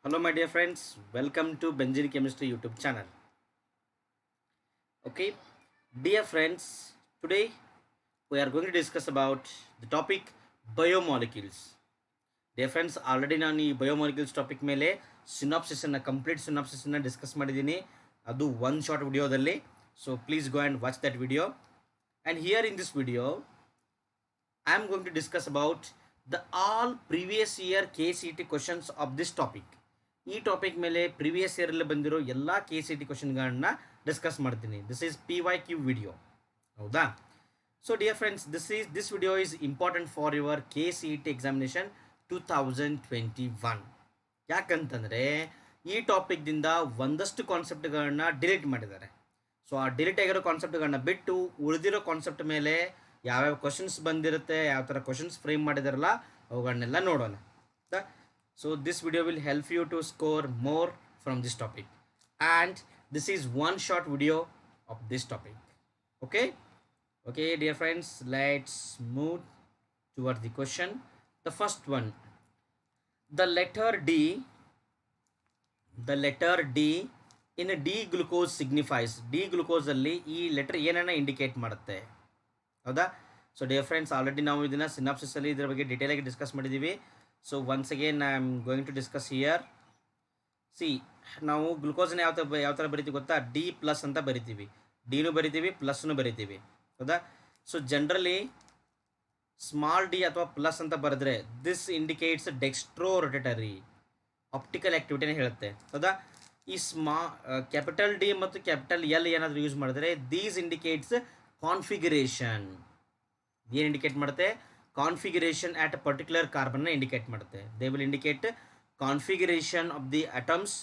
Hello, my dear friends. Welcome to Benzene Chemistry YouTube channel. Okay, dear friends, today we are going to discuss about the topic biomolecules. Dear friends, already ನಾನು ಈ biomolecules topic ಮೇಲೆ ಸಿನಾಪ್ಸಿಸನ್ನು complete ಸಿನಾಪ್ಸಿಸನ್ನು discuss ಮಾಡಿದ್ದೀನಿ. ಅದು one short ವಿಡಿಯೋದಲ್ಲಿ. So please go and watch that video. And here in this video I am going to discuss about the all previous year KCET questions of this topic. ಈ topic ಮೇಲೆ previous ಇಯರಲ್ಲಿ ಬಂದಿರೋ ಎಲ್ಲ KCET ಕ್ವಶನ್ಗಳನ್ನ discuss ಮಾಡ್ತೀನಿ. This is PYQ video, ಹೌದಾ? So dear friends, this video is important for your KCET examination 2021. ಯಾಕಂತಂದರೆ ಈ ಟಾಪಿಕ್ದಿಂದ ಒಂದಷ್ಟು ಕಾನ್ಸೆಪ್ಟ್ಗಳನ್ನ delete ಮಾಡಿದ್ದಾರೆ. ಸೊ ಆ ಡಿಲೀಟ್ ಆಗಿರೋ ಕಾನ್ಸೆಪ್ಟ್ಗಳನ್ನ ಬಿಟ್ಟು ಉಳಿದಿರೋ ಕಾನ್ಸೆಪ್ಟ್ ಮೇಲೆ ಯಾವ್ಯಾವ ಕ್ವಶನ್ಸ್ ಬಂದಿರುತ್ತೆ, ಯಾವ ಥರ ಕ್ವಶನ್ಸ್ ಫ್ರೇಮ್ ಮಾಡಿದಾರಲ್ಲ ಅವುಗಳನ್ನೆಲ್ಲ ನೋಡೋಣ. So this video will help you to score more from this topic and this is one short video of this topic. Okay dear friends, let's move toward the question. The first one, the letter D in D glucose signifies. D ಗ್ಲುಕೋಸಲ್ಲಿ ಈ letter ಏನನ್ನ indicate ಮಾಡುತ್ತೆ, ಹೌದಾ? So dear friends, already ನಾವು ಇದನ್ನು ಸಿನಾಪ್ಸಿಸಲ್ಲಿ ಇದರ ಬಗ್ಗೆ ಡೀಟೇಲಾಗಿ ಡಿಸ್ಕಸ್ ಮಾಡಿದ್ದೀವಿ. So once again I am going to discuss here. ನಾವು ಗ್ಲುಕೋಸ್ನ ಯಾವ ಥರ ಬರಿತೀವಿ ಗೊತ್ತಾ? ಡಿ ಪ್ಲಸ್ ಅಂತ ಬರಿತೀವಿ, ಡಿನೂ ಬರಿತೀವಿ, ಪ್ಲಸ್ನು ಬರಿತೀವಿ, ಹೌದಾ? ಸೊ ಜನರಲಿ ಸ್ಮಾಲ್ ಡಿ ಅಥವಾ ಪ್ಲಸ್ ಅಂತ ಬರೆದ್ರೆ this indicates dextro rotatory optical ಆ್ಯಕ್ಟಿವಿಟಿನ ಹೇಳುತ್ತೆ, ಹೌದಾ? ಈ ಕ್ಯಾಪಿಟಲ್ ಡಿ ಮತ್ತು ಕ್ಯಾಪಿಟಲ್ ಎಲ್ ಏನಾದರೂ ಯೂಸ್ ಮಾಡಿದ್ರೆ ದೀಸ್ ಇಂಡಿಕೇಟ್ಸ್ ಕಾನ್ಫಿಗರೇಷನ್. ಏನು ಇಂಡಿಕೇಟ್ ಮಾಡುತ್ತೆ? ಕಾನ್ಫಿಗರೇಷನ್ ಆಟ್ ಅ ಪರ್ಟಿಕ್ಯುಲರ್ ಕಾರ್ಬನ್ನ ಇಂಡಿಕೇಟ್ ಮಾಡುತ್ತೆ. They will indicate configuration of the atoms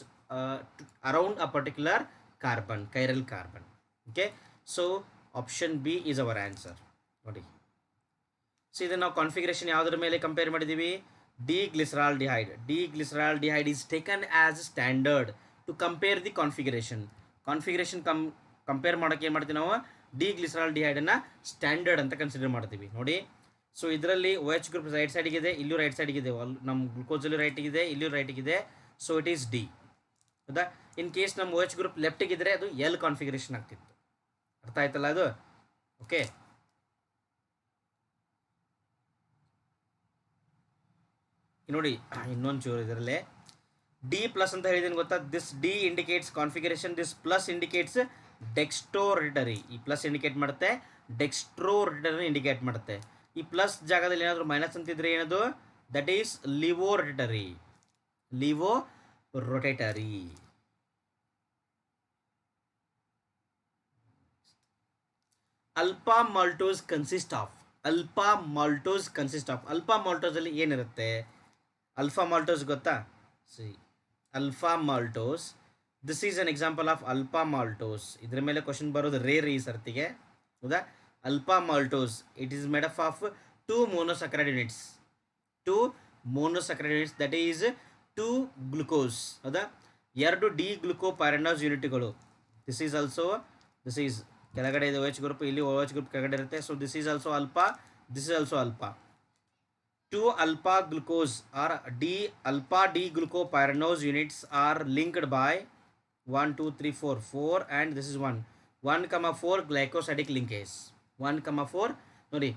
around a particular carbon, chiral carbon. Okay, so option B is our answer. ನೋಡಿ, so ಇದನ್ನು ನಾವು configuration ಯಾವುದ್ರ ಮೇಲೆ compare ಮಾಡಿದ್ದೀವಿ? D glyceraldehyde. D glyceraldehyde is taken as standard to compare the configuration. Compare ಮಾಡೋಕ್ಕೆ ಏನು ಮಾಡ್ತೀವಿ ನಾವು? ಡಿ ಗ್ಲಿಸರಾಲ್ಡಿಹೈಡನ್ನು ಸ್ಟ್ಯಾಂಡರ್ಡ್ ಅಂತ ಕನ್ಸಿಡರ್ ಮಾಡ್ತೀವಿ. ನೋಡಿ, ಸೊ ಇದರಲ್ಲಿ OH ಗ್ರೂಪ್ ರೈಟ್ ಸೈಡಿಗಿದೆ, ಇಲ್ಲೂ ರೈಟ್ ಸೈಡಿಗಿದೆ, ನಮ್ಮ ಗ್ಲುಕೋಸಲ್ಲೂ ರೈಟಿಗಿದೆ, ಇಲ್ಲೂ ರೈಟಿಗಿದೆ. ಸೊ ಇಟ್ ಈಸ್ ಡಿ, ಹೌದಾ? ಇನ್ ಕೇಸ್ ನಮ್ಮ OH ಗ್ರೂಪ್ ಲೆಫ್ಟಿಗಿದ್ರೆ ಅದು ಎಲ್ ಕಾನ್ಫಿಗರೇಷನ್ ಆಗ್ತಿತ್ತು. ಅರ್ಥ ಆಯ್ತಲ್ಲ ಅದು? ಓಕೆ, ನೋಡಿ ಇನ್ನೊಂದು ಚೂರು ಇದರಲ್ಲೇ ಡಿ ಪ್ಲಸ್ ಅಂತ ಹೇಳಿದ್ದೀನಿ ಗೊತ್ತಾ? This D indicates configuration, this plus indicates dextrorotatory. ಈ ಪ್ಲಸ್ ಇಂಡಿಕೇಟ್ ಮಾಡುತ್ತೆ, ಡೆಕ್ಸ್ಟ್ರೋರಿಟರಿ ಇಂಡಿಕೇಟ್ ಮಾಡುತ್ತೆ. ಈ ಪ್ಲಸ್ ಜಾಗದಲ್ಲಿ ಏನಾದರೂ ಮೈನಸ್ ಅಂತಿದ್ರೆ ಏನದು? That is laevo rotatory. Laevo rotatory. Alpha maltose consist of. Alpha maltose consist of. Alpha ಮಾಲ್ಟೋಸಲ್ಲಿ ಏನಿರುತ್ತೆ? ಅಲ್ಫಾ ಮಾಲ್ಟೋಸ್ ಗೊತ್ತಾ? Alpha maltose, this is an example of alpha maltose. ಇದ್ರ ಮೇಲೆ ಕ್ವಶನ್ ಬರೋದು ರೇರ್ ಈ ಸರ್ತಿಗೆ, ಹೌದಾ? Alpha maltose it is made up of 2 monosaccharide units. 2 monosaccharide units, that is 2 glucose, ಹೌದಾ? 2 ಡಿ ಗ್ಲುಕೋಪೈರನೋಸ್ ಯೂನಿಟ್ಗಳು. ದಿಸ್ ಈಸ್ ಕೆಳಗಡೆ ಇದೆ OH ಗ್ರೂಪ್, ಇಲ್ಲಿ OH ಗ್ರೂಪ್ ಕೆಳಗಡೆ ಇರುತ್ತೆ. So this is also alpha, this is also alpha. 2 alpha glucose or alpha D glucopyranose units are linked by 1 2 3 4 and this is 1,4 glycosidic linkage. 1,4 ನೋಡಿ,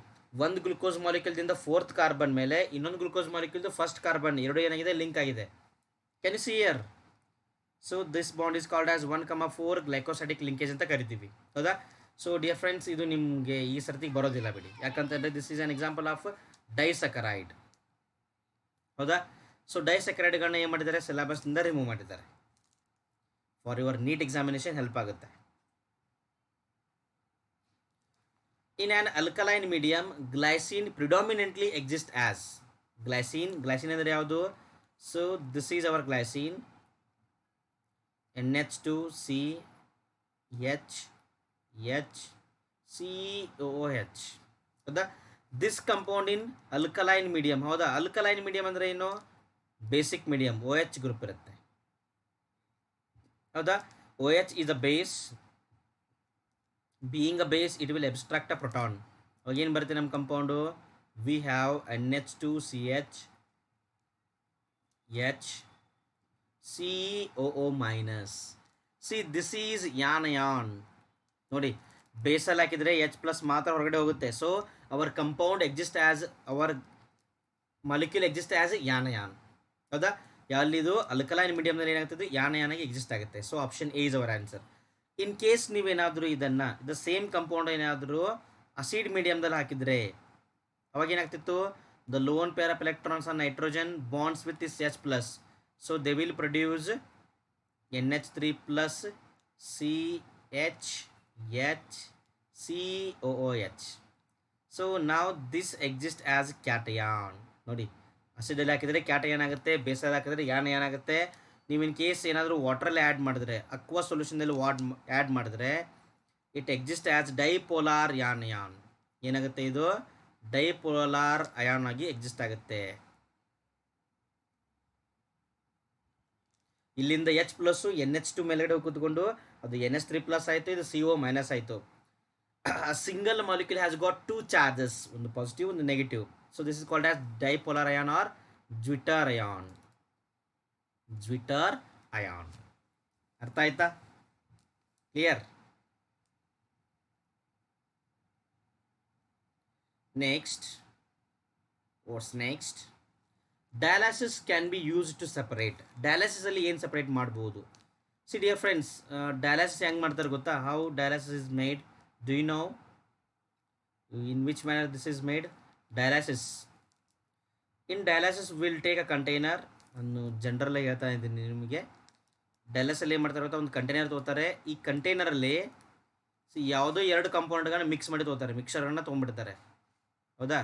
ಒಂದು glucose ಮಾಲಿಕ್ಯೂಲ್ದಿಂದ 4th carbon ಮೇಲೆ ಇನ್ನೊಂದು glucose ಮಾಲಿಕ್ಯೂಲ್ದು 1st carbon ಎರಡು ಏನಾಗಿದೆ? Link ಆಗಿದೆ. Can you see here? So this bond is called as 1,4 glycosidic linkage ಅಂತ ಕರಿತೀವಿ, ಹೌದಾ? ಸೊ ಡಿಯರ್ ಫ್ರೆಂಡ್ಸ್, ಇದು ನಿಮಗೆ ಈ ಸರ್ತಿಗೆ ಬರೋದಿಲ್ಲ ಬಿಡಿ, ಯಾಕಂತಂದರೆ this is an example of disaccharide, ಹೌದಾ? ಸೊ ಡೈಸಕರೈಡ್ಗಳನ್ನ ಏನು ಮಾಡಿದ್ದಾರೆ? ಸಿಲೆಬಸ್ನಿಂದ ರಿಮೂವ್ ಮಾಡಿದ್ದಾರೆ. For your NEET examination help ಆಗುತ್ತೆ. In an alkaline medium glycine predominantly exist as. Glycine ಅಂದರೆ ಯಾವುದು? So this is our glycine, NH2CHCOOH, ಹೌದಾ? This compound in alkaline medium, ಹೌದಾ? ಅಲ್ಕಲೈನ್ ಮೀಡಿಯಮ್ ಅಂದರೆ ಏನು? ಬೇಸಿಕ್ ಮೀಡಿಯಮ್, OH ಗ್ರೂಪ್ ಇರುತ್ತೆ, ಹೌದಾ? OH is a base. Being a base, it will abstract a proton. ಏನು ಬರುತ್ತೆ ನಮ್ಮ compound? we have NH2CH COO minus. See this is ಯಾನ್ ನೋಡಿ, ಬೇಸಲ್ಲಿ ಹಾಕಿದರೆ H+ ಮಾತ್ರ ಹೊರಗಡೆ ಹೋಗುತ್ತೆ. So our compound exist as hour molecule exist as ಯಾನ್. ಹೌದಾ? ಯಾವ್ದಿದು ಅಲ್ಕಲೈನ್ ಮೀಡಿಯಮ್ನಲ್ಲಿ ಏನಾಗ್ತದೆ, ಯಾನಾಗಿ ಎಕ್ಸಿಸ್ಟ್ ಆಗುತ್ತೆ. So option A is our answer. In case ನೀವೇನಾದರೂ ಇದು ಸೇಮ್ ಕಂಪೌಂಡ್ ಏನಾದರೂ ಅಸಿಡ್ ಮೀಡಿಯಮ್ದಲ್ಲಿ ಹಾಕಿದರೆ ಅವಾಗ ಏನಾಗ್ತಿತ್ತು, the lone pair of electrons on nitrogen bonds with is H+. So they will produce NH3+ CHCOOH. So ನಾವು this exist as cation. ನೋಡಿ, ಅಸಿಡಲ್ಲಿ ಹಾಕಿದರೆ cation ಆಗುತ್ತೆ, ಬೇಸಲ್ಲಿ ಹಾಕಿದರೆ ಯಾನ್ ಆಗುತ್ತೆ. ನೀವು ಇನ್ ಕೇಸ್ ಏನಾದರೂ ವಾಟ್ರಲ್ಲಿ ಆ್ಯಡ್ ಮಾಡಿದ್ರೆ, ಅಕ್ವಾ ಸೊಲ್ಯೂಷನ್ದಲ್ಲಿ ಆ್ಯಡ್ ಮಾಡಿದ್ರೆ ಇಟ್ ಎಕ್ಸಿಸ್ಟ್ ಆ್ಯಸ್ ಡೈಪೋಲಾರ್ ಯಾನ್. ಏನಾಗುತ್ತೆ, ಇದು ಡೈಪೋಲಾರ್ ಅಯಾನ್ ಆಗಿ ಎಕ್ಸಿಸ್ಟ್ ಆಗುತ್ತೆ. ಇಲ್ಲಿಂದ H+ NH2 ಮೇಲ್ಗಡೆ ಕೂತ್ಕೊಂಡು ಅದು NH3+ ಆಯಿತು, ಇದು CO- ಆಯಿತು. Single molecule has got 2 charges, ಒಂದು ಪಾಸಿಟಿವ್ ಒಂದು negative. So this is called as dipolar ion or zwitter ion. ಅರ್ಥ ಆಯ್ತಾ? Clear? Next, what's next? Dialysis can be use to separate. ಡಯಾಲಿಸಿಸಲ್ಲಿ ಏನು ಸಪ್ರೇಟ್ ಮಾಡ್ಬೋದು? ಸಿ ಡಿಯರ್ ಫ್ರೆಂಡ್ಸ್, ಡಯಾಲಿಸಿಸ್ ಹೆಂಗೆ ಮಾಡ್ತಾರೆ ಗೊತ್ತಾ? How dialysis is made? Do you know in which manner this is made? Dialysis, in dialysis will take a container. ನಾನು ಜನರಲ್ಲಾಗಿ ಹೇಳ್ತಾ ಇದ್ದೀನಿ ನಿಮಗೆ. ಡಯಾಲಿಸಿಸಲ್ಲಿ ಏನು ಮಾಡ್ತಾರೆ ಗೊತ್ತಾ? ಒಂದು ಕಂಟೈನರ್ ತೊಗೋತಾರೆ. ಈ ಕಂಟೈನರಲ್ಲಿ ಯಾವುದೋ 2 ಕಾಂಪೌಂಡ್ಗಳನ್ನ ಮಿಕ್ಸ್ ಮಾಡಿ ತೊಗೋತಾರೆ, ಮಿಕ್ಸರ್ಗಳನ್ನ ತೊಗೊಂಡ್ಬಿಡ್ತಾರೆ. ಹೌದಾ?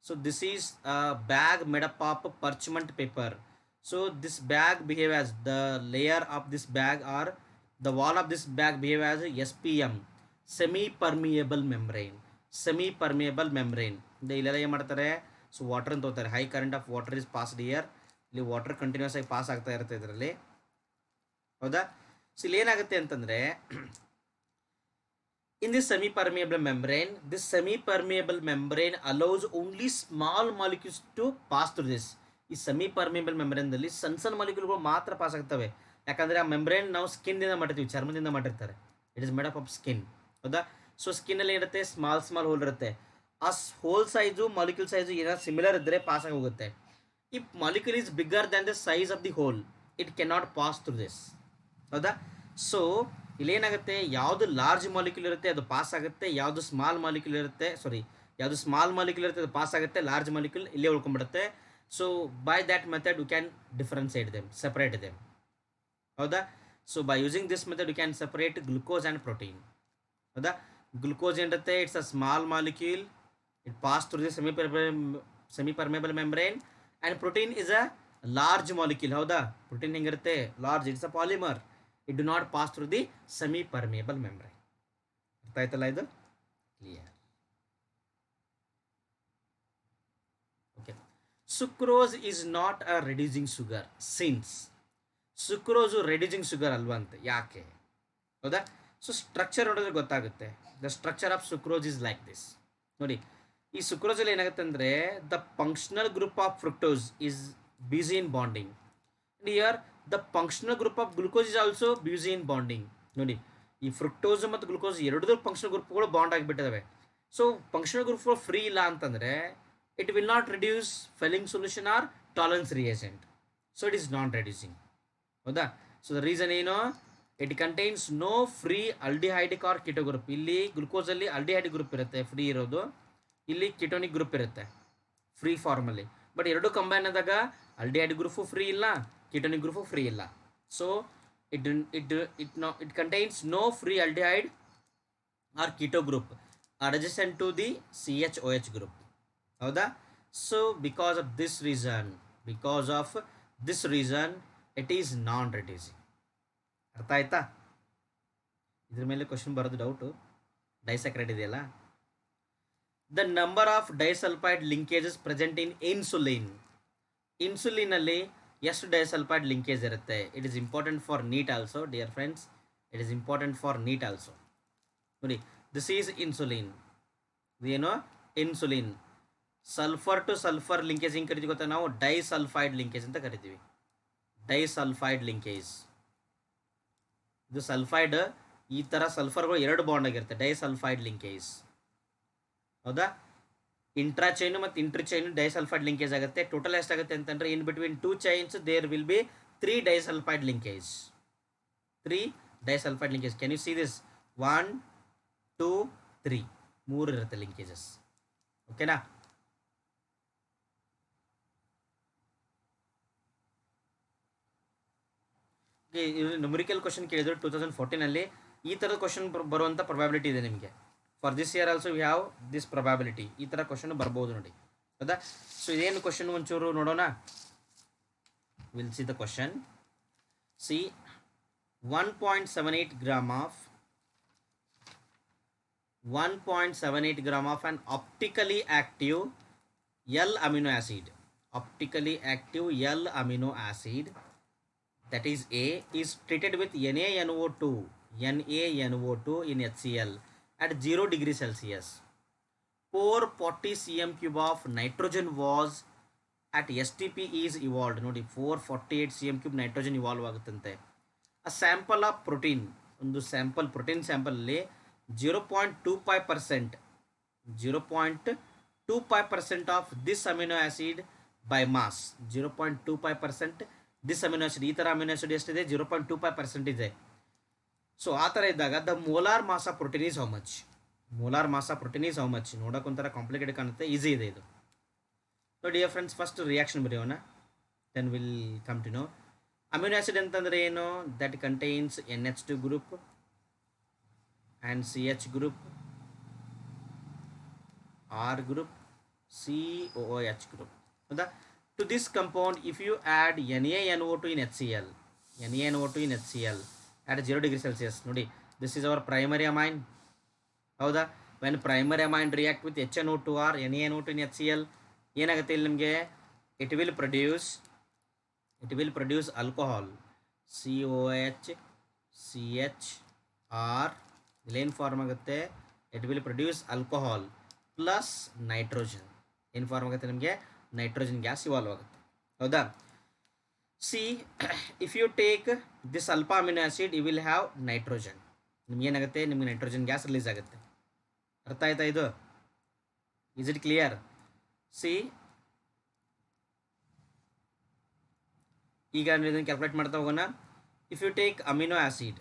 So this is a bag made up of parchment paper. So this bag behave as the layer of this bag or the wall of this bag behave as SPM, semi permeable membrane. ಇಲ್ಲೆಲ್ಲ ಏನು ಮಾಡ್ತಾರೆ? So water ಅಂತ ತಗೋತಾರೆ. High current off water is passed here. ಇಲ್ಲಿ water continuous ಆಗಿ pass ಆಗ್ತಾ ಇರುತ್ತೆ ಇದರಲ್ಲಿ. ಹೌದಾ? ಸೊ ಇಲ್ಲಿ ಏನಾಗುತ್ತೆ ಅಂತಂದರೆ, in this semi-permeable membrane allows only small molecules to pass through this. ಈ ಸೆಮಿ ಪರ್ಮಿಯಬಲ್ ಮೆಂಬ್ರೇನ್ದಲ್ಲಿ ಸಣ್ಣ ಮಾಲಿಕ್ಯೂಲ್ಗಳು ಮಾತ್ರ ಪಾಸ್ ಆಗ್ತವೆ. ಯಾಕಂದರೆ ಆ ಮೆಂಬ್ರೇನ್ ನಾವು ಸ್ಕಿನ್ನಿಂದ ಮಾಡಿರ್ತೀವಿ, ಚರ್ಮದಿಂದ ಮಾಡಿರ್ತಾರೆ. It is made up of skin. ಹೌದಾ? ಸೊ ಸ್ಕಿನ್ನಲ್ಲಿ ಇರುತ್ತೆ, ಸ್ಮಾಲ್ ಹೋಲ್ ಇರುತ್ತೆ. ಆ ಹೋಲ್ ಸೈಜು ಮಾಲಿಕ್ಯೂಲ್ ಸೈಜು ಏನಾದ್ರು ಸಿಮಿಲರ್ ಇದ್ದರೆ ಪಾಸ್ ಆಗಿ ಹೋಗುತ್ತೆ. If molecule is bigger than the size of the whole, it cannot pass through this. ಹೌದಾ? ಸೊ ಇಲ್ಲೇನಾಗುತ್ತೆ, ಯಾವುದು ಲಾರ್ಜ್ ಮಾಲಿಕ್ಯೂಲ್ ಇರುತ್ತೆ ಅದು ಪಾಸ್ ಆಗುತ್ತೆ, ಯಾವುದು ಸ್ಮಾಲ್ ಮಾಲಿಕ್ಯೂಲ್ ಇರುತ್ತೆ ಅದು ಪಾಸ್ ಆಗುತ್ತೆ, ಲಾರ್ಜ್ ಮಾಲಿಕ್ಯೂಲ್ ಇಲ್ಲೇ ಉಳ್ಕೊಂಡ್ಬಿಡುತ್ತೆ. So by that method you can differentiate them, separate them. ಹೌದಾ? So by using this method you can separate glucose and protein. ಹೌದಾ? ಗ್ಲುಕೋಸ್ ಏನಿರುತ್ತೆ, it's a small molecule, it pass through the semi permeable membrane. And protein is a large molecule. ಹೌದಾ? Protein ಹೆಂಗಿರುತ್ತೆ, large, it's a polymer. It do not pass through the semi-permeable membrane. ಅರ್ಥ ಆಯ್ತಲ್ಲ ಇದು? Clear? Okay. Sucrose is not a reducing sugar since. Sucrose reducing sugar ಅಲ್ವಂತೆ. ಯಾಕೆ? ಹೌದಾ? So structure ನೋಡಿದ್ರೆ ಗೊತ್ತಾಗುತ್ತೆ. The structure of sucrose is like this. ನೋಡಿ, ಈ ಸುಕ್ರೋಸಲ್ಲಿ ಏನಾಗುತ್ತೆ ಅಂದರೆ, the functional group of fructose is busy in bonding. Here the functional group of glucose is also busy in bonding. ನೋಡಿ, ಈ ಫ್ರುಕ್ಟೋಸ್ ಮತ್ತು ಗ್ಲುಕೋಸ್ ಎರಡೂ ಫಂಕ್ಷನಲ್ ಗ್ರೂಪ್ಗಳು ಬಾಂಡ್ ಆಗಿಬಿಟ್ಟಿದ್ದಾವೆ. ಸೊ ಫಂಕ್ಷನಲ್ ಗ್ರೂಪ್ಗಳು ಫ್ರೀ ಇಲ್ಲ ಅಂತಂದರೆ it will not reduce Fehling solution or Tollens reagent. So it is non reducing. ಹೌದಾ? ಸೊ ದ ರೀಸನ್ ಏನು? It contains no free aldehydic or keto group. ಇಲ್ಲಿ ಗ್ಲುಕೋಸಲ್ಲಿ ಅಲ್ಡಿಹೈಡಿಕ್ ಗ್ರೂಪ್ ಇರುತ್ತೆ free ಇರೋದು, ಇಲ್ಲಿ ಕಿಟೋನಿಕ್ ಗ್ರೂಪ್ ಇರುತ್ತೆ ಫ್ರೀ ಫಾರ್ಮಲ್ಲಿ. But ಎರಡು ಕಂಬೈನ್ ಆದಾಗ ಅಲ್ಡಿಹೈಡಿಕ್ ಗ್ರೂಪು ಫ್ರೀ ಇಲ್ಲ, ಕಿಟೋನಿಕ್ ಗ್ರೂಪು ಫ್ರೀ ಇಲ್ಲ. So it contains no free aldehyde or keto group adjacent to the CHOH group. ಹೌದಾ? So because of this reason it is non reducing. ಅರ್ಥ ಆಯ್ತಾ? ಇದ್ರ ಮೇಲೆ question ಬರೋದು doubt. Disaccharide ಇದೆಯಲ್ಲ, the number of disulphide linkages present in ಇನ್ಸುಲಿನಲ್ಲಿ ಎಷ್ಟು disulphide linkage ಇರುತ್ತೆ? It is important for NEET also dear friends, it is important for NEET also. ನೋಡಿ, ದಿಸ್ ಈಸ್ ಇನ್ಸುಲಿನ್. ಇದೇನು? Insulin. Sulphur to sulphur linkage ಹಿಂಗೆ ಕರಿತೀವಿ ಗೊತ್ತಾ ನಾವು? Disulphide linkage ಅಂತ ಕರಿತೀವಿ. Disulphide linkage. ಇದು ಸಲ್ಫೈಡ್, ಈ ಥರ ಸಲ್ಫರ್ಗಳು ಎರಡು ಬಾಂಡ್ ಆಗಿರುತ್ತೆ, ಡೈಸಲ್ಫೈಡ್ ಲಿಂಕೇಜ್. ಹೌದಾ? ಇಂಟ್ರಾ ಚೈನು ಮತ್ತು ಇಂಟ್ರಿ ಚೈನು ಡೈಸಲ್ಫೈಡ್ ಲಿಂಕೇಜ್ ಆಗುತ್ತೆ. ಟೋಟಲ್ ಎಷ್ಟಾಗುತ್ತೆ ಅಂತಂದರೆ in between two chains there will be 3 disulphide linkage. 3 disulphide linkage. Can you see this? 1 2 3 3 ಇರುತ್ತೆ ಲಿಂಕೇಜಸ್. ಓಕೆನಾ? ನ್ಯೂಮರಿಕಲ್ ಕ್ವಶನ್ ಕೇಳಿದ್ರು 2014 ಈ ಥರದ ಕ್ವಶನ್ ಬರುವಂಥ ಪ್ರೊಬ್ಯಾಬಿಲಿಟಿ ಇದೆ ನಿಮಗೆ. For this year also we have this probability. ಈ ಥರ ಕ್ವಶನ್ ಬರ್ಬೋದು ನೋಡಿ. ಹೌದಾ? ಸೊ ಇದೇನು ಕ್ವಶನ್ ಒಂಚೂರು ನೋಡೋಣ. Will see the question. C 1.78 gram of 1.78 gram of an optically active L amino acid. Optically active L amino acid, that is A, is treated with NaNO2 in HCl at 0 degree Celsius. 440 cm cube of nitrogen was at STP is evolved. ನೋಡಿ 448 cm cube nitrogen evolve ಆಗುತ್ತಂತೆ. A sample of protein, ಒಂದು sample protein ಸ್ಯಾಂಪಲಲ್ಲಿ 0.25% of this amino acid by mass. 0.25% this amino acid, ಈ ಥರ amino acid ಎಷ್ಟಿದೆ? 0.25% ಇದೆ. So ಆ ಥರ ಇದ್ದಾಗ the molar mass of protein is how much? Molar mass of protein is how much? ನೋಡೋಕೆ ಒಂಥರ ಕಾಂಪ್ಲಿಕೇಟೆಡ್ ಕಾಣುತ್ತೆ, ಈಸಿ ಇದೆ ಇದು. So dear friends, first reaction ಬರೆಯೋಣ, then will come to know. Amino acid ಅಂತಂದರೆ ಏನು? That contains NH2 group and CH group, R group, COOH group. To this compound, if you add NaNO2 in HCl at 0 degree Celsius, ನೋಡಿ, this is our primary amine. ಹೌದಾ? when primary amine react with HNO2 or NaNO2 in HCl, ಏನಾಗುತ್ತೆ ಇಲ್ಲಿ ನಿಮಗೆ? it will produce alcohol, COH CHR, ಏನು form ಆಗುತ್ತೆ? It will produce alcohol plus nitrogen. ಏನು form ಆಗುತ್ತೆ ನಿಮಗೆ? ನೈಟ್ರೋಜನ್ ಗ್ಯಾಸ್ ಇವಾಲ್ವ್ ಆಗುತ್ತೆ. ಹೌದಾ? See if you take this alpha amino acid you will have nitrogen. ನಿಮ್ಗೆ ಏನಾಗುತ್ತೆ? ನಿಮಗೆ ನೈಟ್ರೋಜನ್ ಗ್ಯಾಸ್ ರಿಲೀಸ್ ಆಗುತ್ತೆ. ಅರ್ಥ ಆಯ್ತಾ ಇದು? Is it clear? ಸಿ ಈಗ ಇದನ್ನು ಕ್ಯಾಲ್ಕುಲೇಟ್ ಮಾಡ್ತಾ ಹೋಗೋಣ. If you take amino acid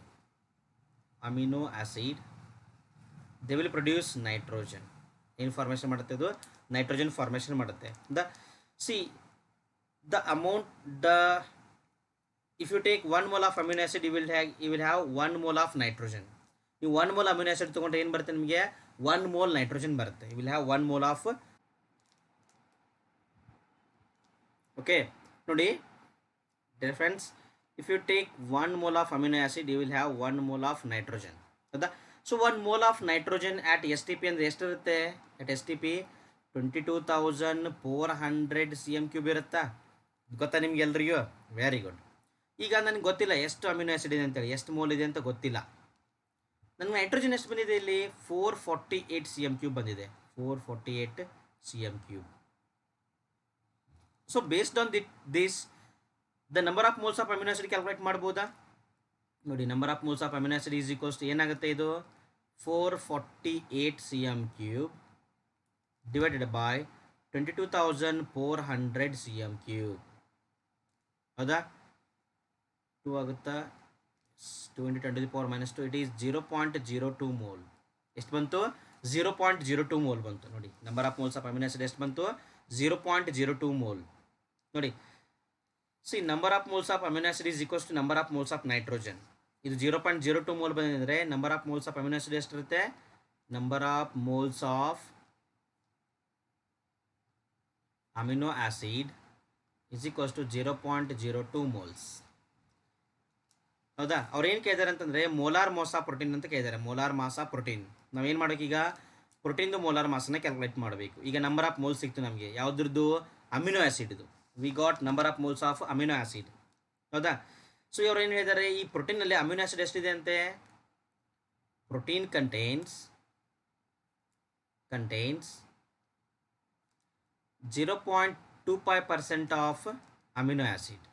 they will produce nitrogen. ಏನು ಫಾರ್ಮೇಷನ್ ಮಾಡುತ್ತೆ ಇದು? ನೈಟ್ರೋಜನ್ ಫಾರ್ಮೇಷನ್ ಮಾಡುತ್ತೆ. the amount, if you take 1 mole of amino acid you will have 1 mole of nitrogen. ನೀವು 1 mole amino acid ತಗೊಂಡ್ರೆ ಏನು ಬರುತ್ತೆ ನಿಮಗೆ? 1 mole nitrogen ಬರುತ್ತೆ. you will have 1 mole of, okay ನೋಡಿ dear friends, if you take 1 mole of amino acid you will have 1 mole of nitrogen. ಹೌದಾ? So 1 mole of nitrogen at STP ಅಂದರೆ ಎಷ್ಟಿರುತ್ತೆ? at STP 22,400 cm³ ಇರುತ್ತಾ? ಗೊತ್ತಾ ನಿಮ್ಗೆ ಎಲ್ರಿಗೂ? Very good. ಈಗ ನನಗೆ ಗೊತ್ತಿಲ್ಲ ಎಷ್ಟು ಅಮಿನೋ ಆಸಿಡ್ ಇದೆ ಅಂತೇಳಿ, ಎಷ್ಟು ಮೋಲ್ ಇದೆ ಅಂತ ಗೊತ್ತಿಲ್ಲ. ನನಗೆ ನೈಟ್ರೋಜನ್ ಎಷ್ಟು ಬಂದಿದೆ ಇಲ್ಲಿ? 448 cm³ ಬಂದಿದೆ. 448 cm³. So based on this the number of moles of amino acid calculate ಮಾಡ್ಬೋದಾ? ನೋಡಿ, number of moles of amino acid is equals to ಏನಾಗುತ್ತೆ ಇದು? 448 cm³ ಡಿವೈಡೆಡ್ ಬೈ 22,400 cm³. ಹೌದಾ? 2 ಆಗುತ್ತಾ? 2 × 10⁻², ಇಟ್ ಈಸ್ 0.02 ಮೋಲ್. ಎಷ್ಟು ಬಂತು? 0.02 ಮೋಲ್ ಬಂತು. ನೋಡಿ, number of moles of amino acid ಎಷ್ಟು ಬಂತು? 0.02 ಮೋಲ್. ನೋಡಿ, see number of moles of amino acid is equals to number of moles of nitrogen. ಇದು 0.02 ಮೋಲ್ ಬಂದಿದ್ರೆ number of moles of amino acid ಎಷ್ಟಿರುತ್ತೆ? Number of moles of amino acid is equals to 0.02 moles. ಹೌದಾ? ಅವ್ರು ಏನು ಕೇಳಿದ್ದಾರೆ ಅಂತಂದರೆ molar mass of protein ಅಂತ ಕೇಳಿದ್ದಾರೆ. ಮೋಲಾರ್ ಮಾಸ್ ಆಫ್ ಪ್ರೋಟೀನ್ ನಾವೇನು ಮಾಡಬೇಕು? ಈಗ ಪ್ರೋಟೀನ್ದು ಮೋಲಾರ್ ಮಾಸನ್ನು ಕ್ಯಾಲ್ಕುಲೇಟ್ ಮಾಡಬೇಕು. ಈಗ ನಂಬರ್ ಆಫ್ ಮೋಲ್ಸ್ ಸಿಕ್ತು ನಮಗೆ. ಯಾವುದ್ರದ್ದು? ಅಮಿನೋ ಆಸಿಡ್ದು. We got number of moles of amino acid. ಹೌದಾ? ಸೊ ಇವರು ಏನು ಹೇಳಿದ್ದಾರೆ? ಈ ಪ್ರೋಟೀನಲ್ಲಿ ಅಮಿನೋ ಆಸಿಡ್ ಎಷ್ಟಿದೆ ಅಂತೆ? Protein contains 0.25% of amino acid.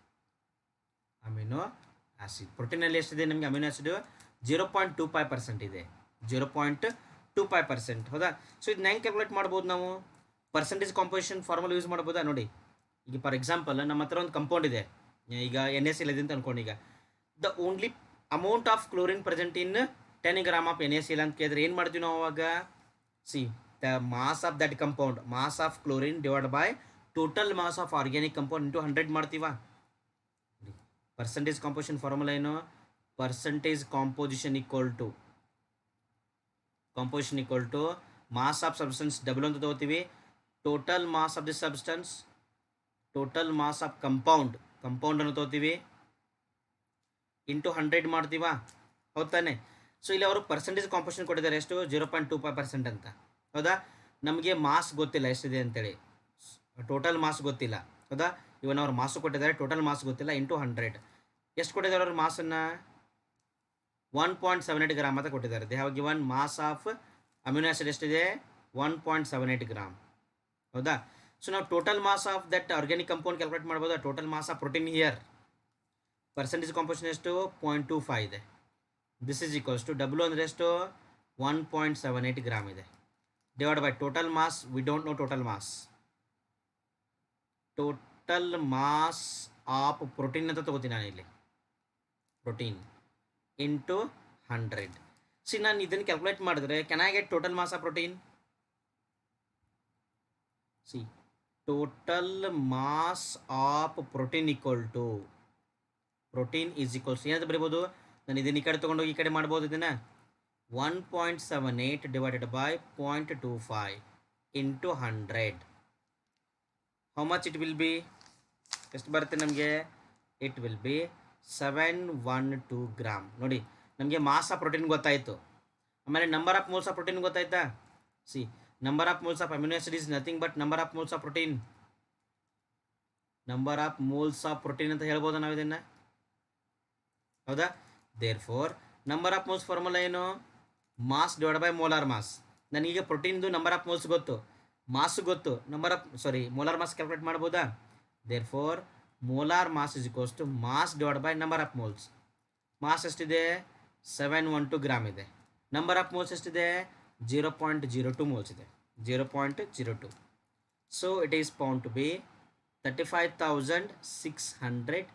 Amino acid. ಪ್ರೋಟೀನಲ್ಲಿ ಎಷ್ಟಿದೆ ನಮಗೆ ಅಮಿನೋ ಆ್ಯಸಿಡ್ 0.25% ಇದೆ, 0.25%. ಹೌದಾ? ಸೊ ಇದನ್ನ ಹೆಂಗೆ ಕ್ಯಾಲ್ಕುಲೇಟ್ ಮಾಡ್ಬೋದು ನಾವು? ಪರ್ಸೆಂಟೇಜ್ ಕಾಂಪೋಸಿಷನ್ ಫಾರ್ಮುಲಾ ಯೂಸ್ ಮಾಡ್ಬೋದಾ? ನೋಡಿ, ಈಗ ಫಾರ್ ಎಕ್ಸಾಂಪಲ್ ನಮ್ಮ ಹತ್ರ ಒಂದು ಕಂಪೌಂಡ್ ಇದೆ, ಈಗ NaCl ಇದೆ ಅಂತ ಅನ್ಕೊಂಡು. ಈಗ the only amount of chlorine present in 10 gram of NaCl ಅಂತ ಕೇಳಿದ್ರೆ ಏನು ಮಾಡ್ತೀವಿ ನಾವು ಅವಾಗ? See the mass of that compound, mass of chlorine divide by total mass of organic compound into 100 ಮಾಡ್ತೀವಾ? ಪರ್ಸೆಂಟೇಜ್ ಕಾಂಪೋಸಿಷನ್ ಫಾರ್ಮುಲಾ ಏನು? Percentage composition equal to mass of substance double ಅಂತ ತಗೋತೀವಿ, total mass of the substance, total mass of compound ಅನ್ನು ತಗೋತೀವಿ, into 100 ಮಾಡ್ತೀವಾ? ಹೌದು ತಾನೆ? So ಇಲ್ಲಿ ಅವರು ಪರ್ಸೆಂಟೇಜ್ ಕಾಂಪೋಸಿಷನ್ ಕೊಟ್ಟಿದ್ದಾರೆ, ಎಷ್ಟು? 0.25% ಅಂತ. ಹೌದಾ? ನಮಗೆ ಮಾಸ್ ಗೊತ್ತಿಲ್ಲ ಎಷ್ಟಿದೆ ಅಂತೇಳಿ, ಟೋಟಲ್ ಮಾಸ್ ಗೊತ್ತಿಲ್ಲ. ಹೌದಾ? ಇವನ್ ಅವ್ರು ಮಾಸು ಕೊಟ್ಟಿದ್ದಾರೆ, ಟೋಟಲ್ ಮಾಸ್ ಗೊತ್ತಿಲ್ಲ, ಇಂಟು 100. ಎಷ್ಟು ಕೊಟ್ಟಿದ್ದಾರೆ ಅವ್ರ ಮಾಸನ್ನು? 1.78 ಗ್ರಾಮ್ ಅಂತ ಕೊಟ್ಟಿದ್ದಾರೆ. They have given mass of amino acid ಎಷ್ಟಿದೆ? 1.78 ಗ್ರಾಮ್. ಹೌದಾ? ಸೊ ನಾವು total mass of that organic compound calculate ಮಾಡ್ಬೋದು. Total mass of protein here percentage composition ಎಷ್ಟು? 0.25 ಇದೆ. This is equals to W ಅಂದರೆ ಎಷ್ಟು? 1.78 ಗ್ರಾಮ್ ಇದೆ, divide by total mass. We don't know total mass. Total mass of protein ಅಂತ ತಗೋತೀನಿ ನಾನು ಇಲ್ಲಿ, ಪ್ರೋಟೀನ್ ಇಂಟು 100. ಸಿ ನಾನು ಇದನ್ನು ಕ್ಯಾಲ್ಕುಲೇಟ್ ಮಾಡಿದ್ರೆ can I get total mass of protein? See total mass of protein equal to protein is equals ಏನಂತ ಬರೀಬೋದು? ನಾನು ಇದನ್ನು ಈ ಕಡೆ ತೊಗೊಂಡೋಗಿ ಈ ಕಡೆ ಮಾಡ್ಬೋದು. ಇದನ್ನು 1.78 divided by 0.25 into 100. How much it will be? ಎಷ್ಟು ಬರುತ್ತೆ ನಮಗೆ? It will be 712 gram. ನೋಡಿ, ನಮಗೆ ಮಾಸ್ ಆಫ್ ಪ್ರೋಟೀನ್ ಗೊತ್ತಾಯಿತು, ಆಮೇಲೆ number of moles of protein ಗೊತ್ತಾಯ್ತಾ? See number of moles of amino acid is nothing but number of moles of protein. Number of moles of protein ಅಂತ ಹೇಳ್ಬೋದು ನಾವು ಇದನ್ನು. ಹೌದಾ? Therefore number of moles formula ಏನು? Mass divide by molar mass. ನನಗೀಗ ಪ್ರೋಟೀನ್ದು number of moles ಗೊತ್ತು, mass ಗೊತ್ತು, ಮೋಲಾರ್ ಮಾಸ್ ಕ್ಯಾಲ್ಕುಲೇಟ್ ಮಾಡ್ಬೋದಾ? Therefore molar mass is equals to mass divide by number of moles. Mass ಎಷ್ಟಿದೆ? 712 gram ಇದೆ. Number of moles ಎಷ್ಟಿದೆ? 0.02 moles ಇದೆ, 0.02. So it is found to be 35,600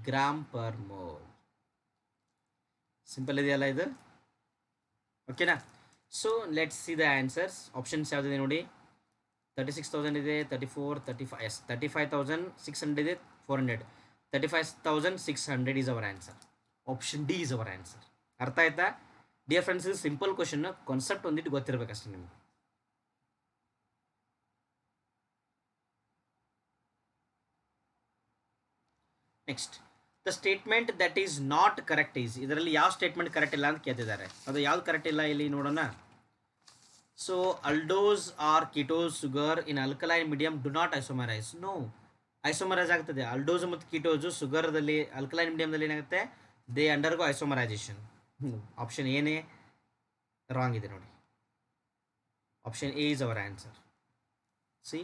gram per mole. Simple ಇದೆಯಲ್ಲ ಇದು? ಓಕೆನಾ? So let's see the answers. Options ಯಾವುದಿದೆ ನೋಡಿ. 36,000 ಇದೆ, 34, 35, ಎಸ್ 35,600 ಇದೆ, 400, 35,600 is our answer. Option D is our answer. ಅರ್ಥ ಆಯ್ತಾ ಡಿಯರ್ ಫ್ರೆಂಡ್ಸ್? ಇದು ಸಿಂಪಲ್ ಕ್ವಶನ್, ಕಾನ್ಸೆಪ್ಟ್ ಒಂದಿಟ್ಟು ಗೊತ್ತಿರಬೇಕಷ್ಟೇ ನಿಮಗೆ. Next, the statement that is not correct is. ಇದರಲ್ಲಿ ಯಾವ ಸ್ಟೇಟ್ಮೆಂಟ್ ಕರೆಕ್ಟ್ ಇಲ್ಲ ಅಂತ ಕೇಳ್ತಿದ್ದಾರೆ. ಅದು ಯಾವ್ದು ಕರೆಕ್ಟ್ ಇಲ್ಲ ಇಲ್ಲಿ ನೋಡೋಣ. So aldose or ketose sugar in alkaline medium do not isomerise. No, isomerise ಆಗ್ತದೆ. ಅಲ್ಡೋಸ್ ಮತ್ತು ಕೀಟೋಸು ಸುಗರ್ದಲ್ಲಿ ಅಲ್ಕಲೈನ್ ಮೀಡಿಯಮ್ದಲ್ಲಿ ಏನಾಗುತ್ತೆ? They undergo isomerisation. ಆಪ್ಷನ್ ಏನೇ ರಾಂಗ್ ಇದೆ ನೋಡಿ. Option A is our answer. See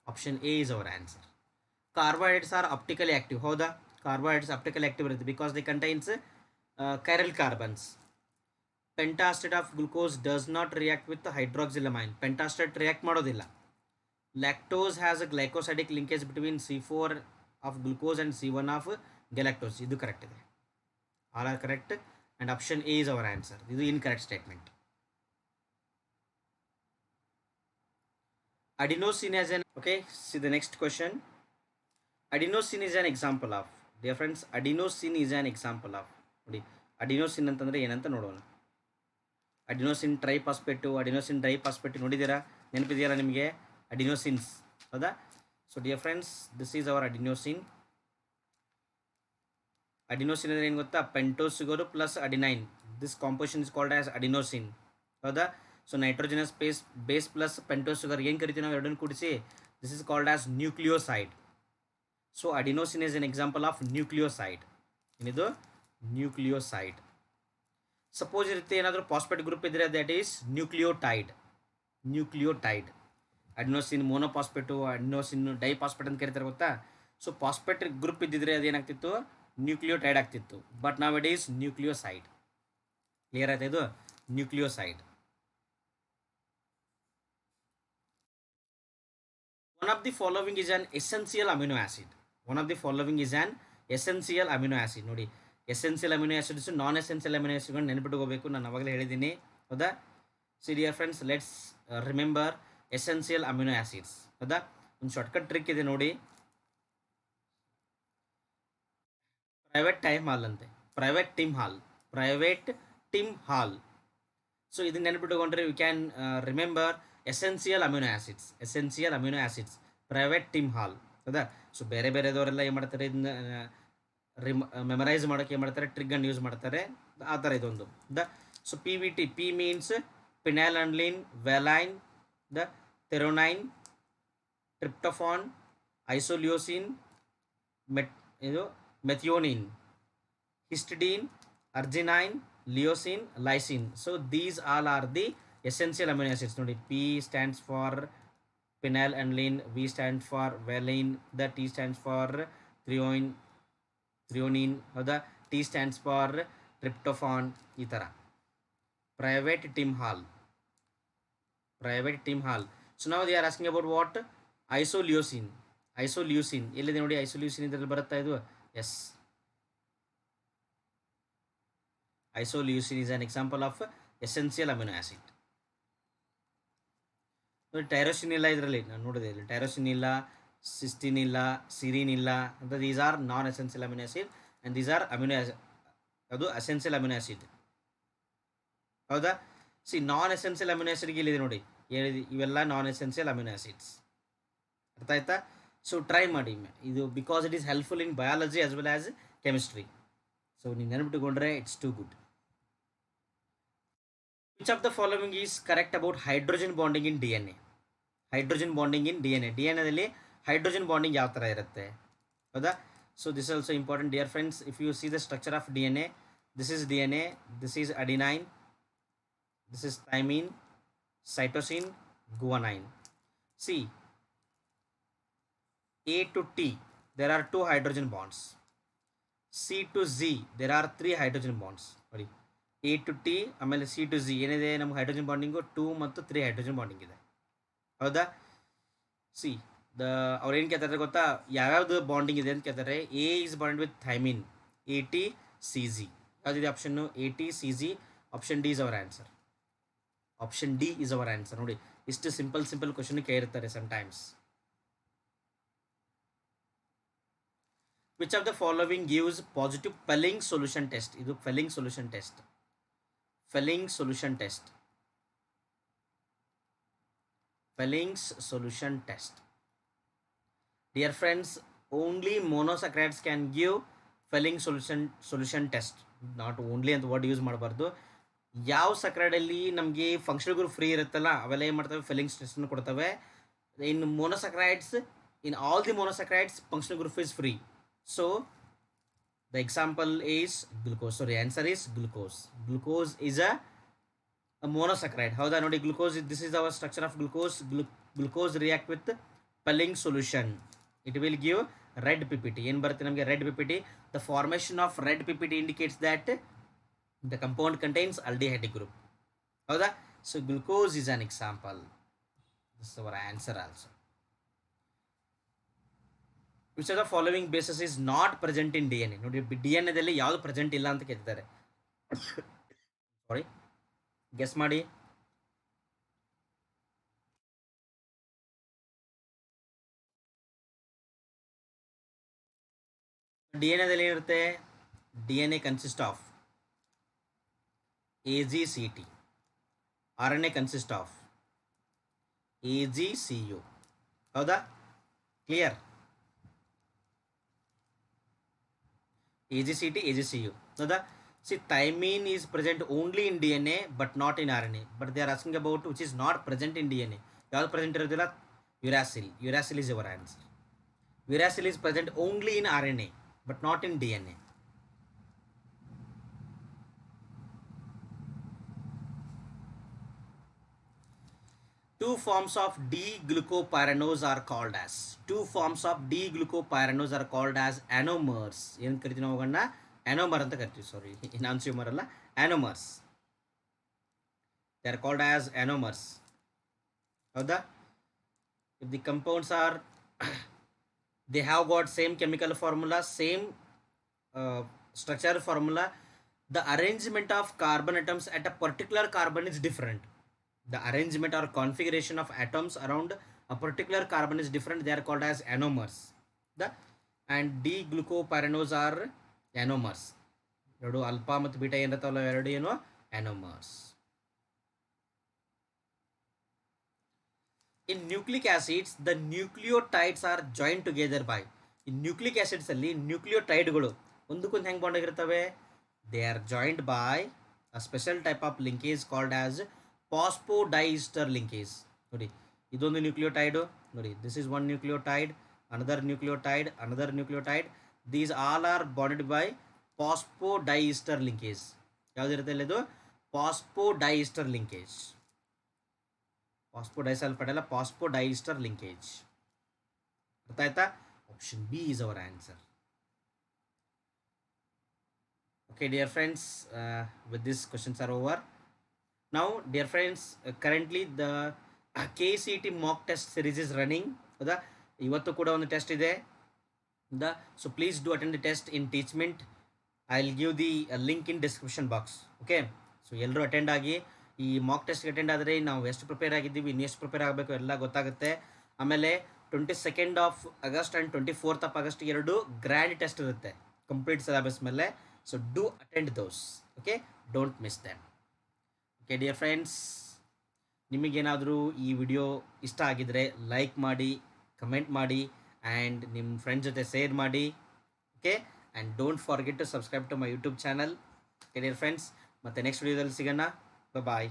option A is our answer. Carbohydrates are optically active. ಹೌದಾ? Carbohydrates optically active ಇರುತ್ತೆ because they contains chiral carbons. Pentaacetate of glucose does not react with hydroxylamine. Pentaacetate react ಮಾಡೋದಿಲ್ಲ. Lactose has a glycosidic linkage between C4 of glucose and C1 of galactose. ಇದು correct ಇದೆ. All are correct and option A is our answer. ಇದು incorrect statement. Adenosine as an, okay, see the next question. Adenosine is an example of, dear friends, adenosine is an example of. ನೋಡಿ, adenosine ಅಂತಂದರೆ ಏನಂತ ನೋಡೋಣ. Adenosine ಟ್ರೈಫಾಸ್ಫೇಟು, adenosine diphosphate ನೋಡಿದ್ದೀರಾ? ನೆನಪಿದೆಯಲ್ಲ ನಿಮಗೆ adenosines? ಹೌದಾ? So dear friends, this is our adenosine. Adenosine ಅಂದರೆ ಏನು ಗೊತ್ತಾ? Pentose sugar plus adenine. This composition is called as adenosine. ಹೌದಾ? So nitrogenous base plus pentose sugar ಏನು ಕರಿತೀವಿ ನಾವು ಎರಡನ್ನು ಕೂಡಿಸಿ? This is called as nucleoside. So adenosine is an example of nucleoside. ಏನಿದು? ನ್ಯೂಕ್ಲಿಯೋಸೈಡ್. ಸಪೋಸ್ ಇರುತ್ತೆ ಏನಾದರೂ ಫಾಸ್ಫೇಟ್ ಗ್ರೂಪ್ ಇದ್ದರೆ that is nucleotide. Adenosine monophosphate, adenosine diphosphate ಅಂತ ಕರಿತಾರೆ ಗೊತ್ತಾ? ಸೊ ಫಾಸ್ಫೇಟ್ ಗ್ರೂಪ್ ಇದ್ದಿದ್ರೆ ಅದೇನಾಗ್ತಿತ್ತು? ನ್ಯೂಕ್ಲಿಯೋಟೈಡ್ ಆಗ್ತಿತ್ತು, ಬಟ್ ನಾವ್ ಇಟ್ ಈಸ್ ನ್ಯೂಕ್ಲಿಯೋಸೈಡ್. ಕ್ಲಿಯರ್ ಆಯ್ತಾ? ಇದು nucleoside. One of the following is an essential amino acid. One of the following is an essential amino acid. ನೋಡಿ, essential amino acids, non essential amino ಆಸಿಡ್ಗಳು ನೆನಪಿಟ್ಕೋಬೇಕು. ನಾನು ಅವಾಗಲೇ ಹೇಳಿದ್ದೀನಿ, ಹೌದಾ? See dear friends, let's remember essential amino acids, ಹೌದಾ? ಒಂದು shortcut trick ಇದೆ ನೋಡಿ. ಪ್ರೈವೇಟ್ ಟೈಮ್ ಹಾಲ್ ಅಂತೆ, ಪ್ರೈವೇಟ್ ಟಿಮ್ ಹಾಲ್. ಸೊ ಇದನ್ನ ನೆನಪಿಟ್ಟುಕೊಂಡ್ರೆ you can remember essential amino acids, private Tim Hall, ಹೌದಾ? ಸೊ ಬೇರೆ ಬೇರೆದವರೆಲ್ಲ ಏನು ಮಾಡ್ತಾರೆ, ಇದನ್ನ ಮೆಮರೈಸ್ ಮಾಡೋಕ್ಕೆ ಏನು ಮಾಡ್ತಾರೆ, ಟ್ರಿಗನ್ನು ಯೂಸ್ ಮಾಡ್ತಾರೆ. ಆ ಥರ ಇದೊಂದು ದ. So P V T, P means phenylalanine, valine, the threonine, tryptophan, isoleucine, ಇದು methionine, histidine, arginine, leucine, lysine. So these all are the essential amino acids. ನೋಡಿ, P stands for phenylalanine, V stands for valine, the T stands for threonine, ಹೌದಾ? T stands for tryptophan. ಈ ಥರ private Tim Hall. So now they are asking about what? Isoleucine. ಎಲ್ಲಿದೆ ನೋಡಿ, isoleucine ಇದರಲ್ಲಿ ಬರುತ್ತಾ ಇದು? Yes, isoleucine is an example of essential amino acid. Tyrosine ಇಲ್ಲ ಇದರಲ್ಲಿ, ನಾನು ನೋಡಿದೆ ಇಲ್ಲಿ ಟೈರೋಸಿನ್ ಇಲ್ಲ, ಸಿಸ್ಟಿನ್ ಇಲ್ಲ, ಸಿರಿನ್ ಇಲ್ಲ ಅಂತ. These are non essential amino acid and these are ಅದು ಎಸೆನ್ಷಿಯಲ್ ಅಮಿನೋ ಆಸಿಡ್, ಹೌದಾ? ನಾನ್ ಎಸೆನ್ಷಿಯಲ್ ಅಮಿನೋ ಆಸಿಡ್ಗೆ ಇಲ್ಲಿದೆ ನೋಡಿ, ಇವೆಲ್ಲ ನಾನ್ ಎಸೆನ್ಷಿಯಲ್ ಅಮಿನೋ ಆಸಿಡ್ಸ್. ಅರ್ಥ ಆಯ್ತಾ? ಸೊ ಟ್ರೈ ಮಾಡಿ ಇದು, because it is helpful in biology as well as chemistry. So ನೀವು ನೆನಪಿಟ್ಟುಕೊಂಡ್ರೆ it's too good. Which of the following is correct about hydrogen bonding in DNA? DNAದಲ್ಲಿ ಹೈಡ್ರೋಜನ್ ಬಾಂಡಿಂಗ್ ಯಾವ ಥರ ಇರುತ್ತೆ, ಹೌದಾ? So this also important dear friends. If you see the structure of DNA, this is DNA, this is adenine, this is thymine, cytosine, guanine. See, A to T there are 2 hydrogen bonds. C to Z there are 3 hydrogen bonds. ನೋಡಿ, A to T ಆಮೇಲೆ C to Zee ಏನಿದೆ, ನಮ್ಗೆ hydrogen bonding 2 ಮತ್ತು 3 hydrogen bonding ಇದೆ, ಹೌದಾ? C ಅವ್ರು ಏನು ಕೇಳ್ತಾರೆ ಗೊತ್ತಾ, ಯಾವ್ಯಾವ್ದು ಬಾಂಡಿಂಗ್ ಇದೆ ಅಂತ ಕೇಳ್ತಾರೆ. A is bond with thymine, A T C G. ಯಾವುದಿದೆ option? A T C G. Option D is our answer. ನೋಡಿ, ಇಷ್ಟು ಸಿಂಪಲ್ ಕ್ವಶನ್ ಕೇಳಿರ್ತಾರೆ sometimes. Which of the following gives positive Fehling solution test? ಇದು Fehling solution test. Dear friends, only monosaccharides can give Fehling solution test. Not only ಅಂತ word use ಮಾಡಬಾರ್ದು. ಯಾವ ಸಕ್ರೈಡಲ್ಲಿ ನಮಗೆ functional group free ಇರುತ್ತಲ್ಲ, ಅವೆಲ್ಲ ಏನು ಮಾಡ್ತವೆ, ಫೆಲಿಂಗ್ ಟೆಸ್ಟನ್ನು ಕೊಡ್ತವೆ. ಇನ್ monosaccharides, in all the monosaccharides functional group is free. So the example is glucose. So the answer is glucose. Glucose is a monosaccharide. ಹೌದಾ? ನೋಡಿ, glucose, this is our structure of glucose. Glucose react with Pelling solution. It will give red PPT. ಏನು ಬರುತ್ತೆ ನಮಗೆ? red PPT. The formation of red PPT indicates that the compound contains aldehyde group. ಹೌದಾ? So glucose is an example. This is our answer also. Which of the following bases is not present in DNA? ನೋಡಿ, DNAದಲ್ಲಿ ಯಾವುದು present ಇಲ್ಲ ಅಂತ ಕೇಳ್ತಿದ್ದಾರೆ. ಸಾರಿ, guess ಮಾಡಿ. DNAದಲ್ಲಿ ಏನಿರುತ್ತೆ? DNA consist of AGCT. RNA consist of AGCU. ಹೌದಾ? Clear? AGCT, AGCU. ಹೌದಾ? See, thymine is present only in DNA but not in RNA. But they are asking about which is not present in DNA. ಯಾವುದು present ಇರೋದಿಲ್ಲ? Uracil is your answer. Uracil is present only in RNA but not in DNA. Two forms of D-glucopyranose are called as. Two forms of D-glucopyranose are called as anomers. ಏನು ಕರಿತೀವಿ ನಾವು ಅವುಗಳನ್ನ anomer ಅಂತ ಕರಿತೀವಿ. ಸಾರಿ, ಇನಾನ್ಸ್ಯೂಮರ್ ಅಲ್ಲ, anomers. They are called as anomers. ಹೌದಾ? If the compounds are they have got same chemical formula, same structure formula, the arrangement of carbon atoms at a particular carbon is different. The arrangement or configuration of atoms around a particular carbon is different. They are called as anomers. The and D-glucopyranose are anomers. ಎರಡು alpha ಮತ್ತು beta ಏನಿರ್ತಾವಲ್ಲ ಎರಡು ಏನು anomers. In nucleic acids, the nucleotides are joined together by. In nucleic acids ಅಲ್ಲಿ ನ್ಯೂಕ್ಲಿಯೋಟೈಡ್ಗಳು ಒಂದಕ್ಕೊಂದು ಹೆಂಗೆ bond ಆಗಿರ್ತವೆ? They are joined by a special type of linkage called as phosphodiester linkage. ನೋಡಿ, ಇದೊಂದು ನ್ಯೂಕ್ಲಿಯೋಟೈಡು. ನೋಡಿ, this is one nucleotide, another nucleotide, another nucleotide. These all are bonded by phosphodiester linkage. ಯಾವುದಿರುತ್ತೆ ಇಲ್ಲಿ? ಇದು ಫಾಸ್ಫೋಡೈಸ್ಟರ್ ಲಿಂಕೇಜ್. ಫಾಸ್ಫೋಡೈಸಲ್ಫೈಡ್ ಅಲ್ಲ, ಫಾಸ್ಫೋಡೈಸ್ಟರ್ linkage. ಅರ್ಥ ಆಯ್ತಾ? Option B is our answer. Okay, dear friends, with this questions are over. Now, dear friends, currently the KCET mock test series is running. ಹೌದಾ? ಇವತ್ತು ಕೂಡ ಒಂದು ಟೆಸ್ಟ್ ಇದೆ. ಹೌದಾ? So please do attend the test in ಟೀಚ್ಮೆಂಟ್. I will give the link in description box. Okay, so ಎಲ್ಲರೂ attend ಆಗಿ. ಈ Mach ಟೆಸ್ಟ್ಗೆ attend ಆದರೆ ನಾವು ಎಷ್ಟು ಪ್ರಿಪೇರ್ ಆಗಿದ್ದೀವಿ, ಇನ್ನೆಷ್ಟು ಪ್ರಿಪೇರ್ ಆಗಬೇಕು ಎಲ್ಲ ಗೊತ್ತಾಗುತ್ತೆ. ಆಮೇಲೆ 22nd of August and 24th of August ಎರಡು ಗ್ರ್ಯಾಂಡ್ ಟೆಸ್ಟ್ ಇರುತ್ತೆ ಕಂಪ್ಲೀಟ್ ಸಿಲೆಬಸ್ ಮೇಲೆ. So do attend those. Okay, don't miss them. Okay dear friends, ನಿಮಗೇನಾದರೂ ಈ ವಿಡಿಯೋ ಇಷ್ಟ ಆಗಿದರೆ ಲೈಕ್ ಮಾಡಿ, ಕಮೆಂಟ್ ಮಾಡಿ, ಆ್ಯಂಡ್ ನಿಮ್ಮ ಫ್ರೆಂಡ್ಸ್ ಜೊತೆ ಶೇರ್ ಮಾಡಿ. Okay, and don't forget to subscribe to my YouTube channel. Okay dear friends, ಮತ್ತು ನೆಕ್ಸ್ಟ್ ವಿಡಿಯೋದಲ್ಲಿ ಸಿಗೋಣ. ಬಾಯ್.